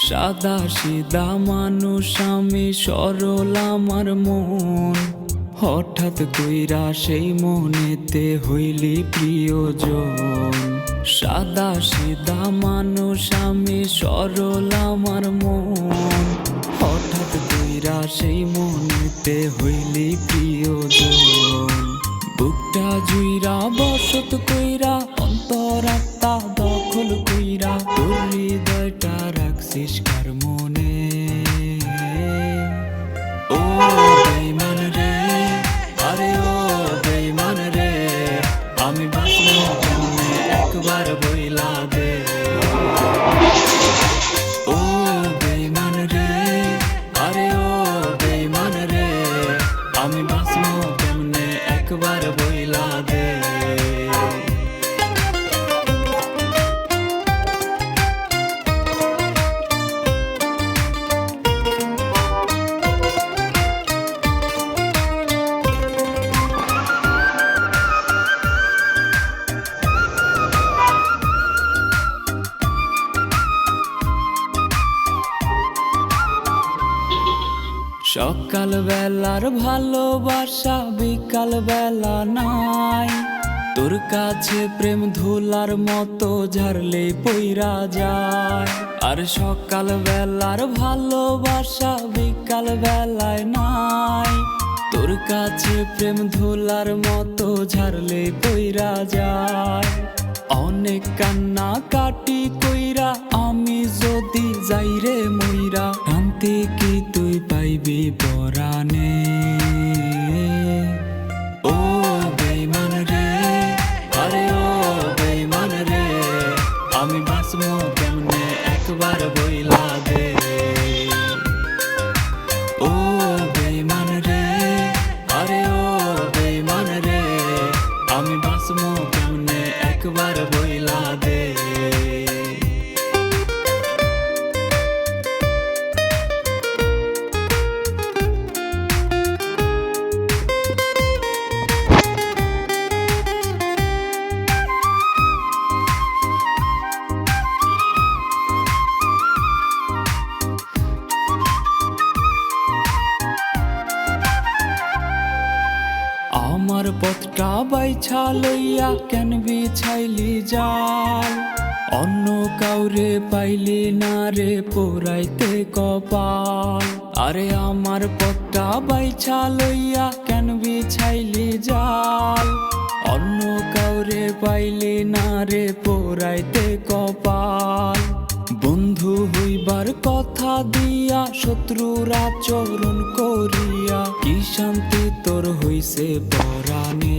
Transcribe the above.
সাদা সিধা মানুষ আমি, সরল আমার মন। হঠাৎ কইরা সেই মনেতে হইলি প্রিয়জন। সাদা সিধা মানুষ আমি, সরল আমার মন। হঠাৎ কইরা সেই মনেতে হইলি প্রিয়জন। বুকটা জুইরা বসত কইরা, অন্তরাত্মা দখল কইরা, তোর হৃদয়টা রাখছিস কার মনে? ও বেঈমান রে, আরে ও বেঈমান রে, আমি বাঁচবো কেমনে একবার বইলা দে। ও বেঈমান রে, আরে ও বেঈমান রে, আমি বাঁচবো কেমনে একবার বইলা দে। সকাল বেলার ভালোবাসা বিকাল বেলা নাই, তোর কাছে প্রেম ধুলার মতো ঝাড়লে পইরা যায়। আর সকাল বেলার ভালোবাসা বিকাল বেলায় নাই, তোর কাছে প্রেম ধুলার মতো ঝাড়লে পইরা যায়। অনেক কান্না কাটি কইরা আমি যদি যাই রে মইরা, শান্তি কি তুই পাইবি পরাণে? ও বেঈমান রে, আরে ও বেঈমান রে, আমি বাঁচবো কেমনে একবার বইলা দে। ও বেঈমান রে, আরে ও বেঈমান রে, আমি বাঁচবো কেমনে একবার বইলা দে। আমার পথটা বাইছা লইয়া কেন বিছাইলি জাল? অন্য কাউরে পাইলি না রে পোড়াইতে কপাল। আরে আমার পথটা বাইছা লইয়া কেন বিছাইলি জাল? অন্য কাউরে পাইলি না রে পোড়াইতে কপাল। বন্ধু হইবার কথা দিয়া শত্রুর আচরণ করিয়া, কি শান্তি তোর হইছে পরাণে?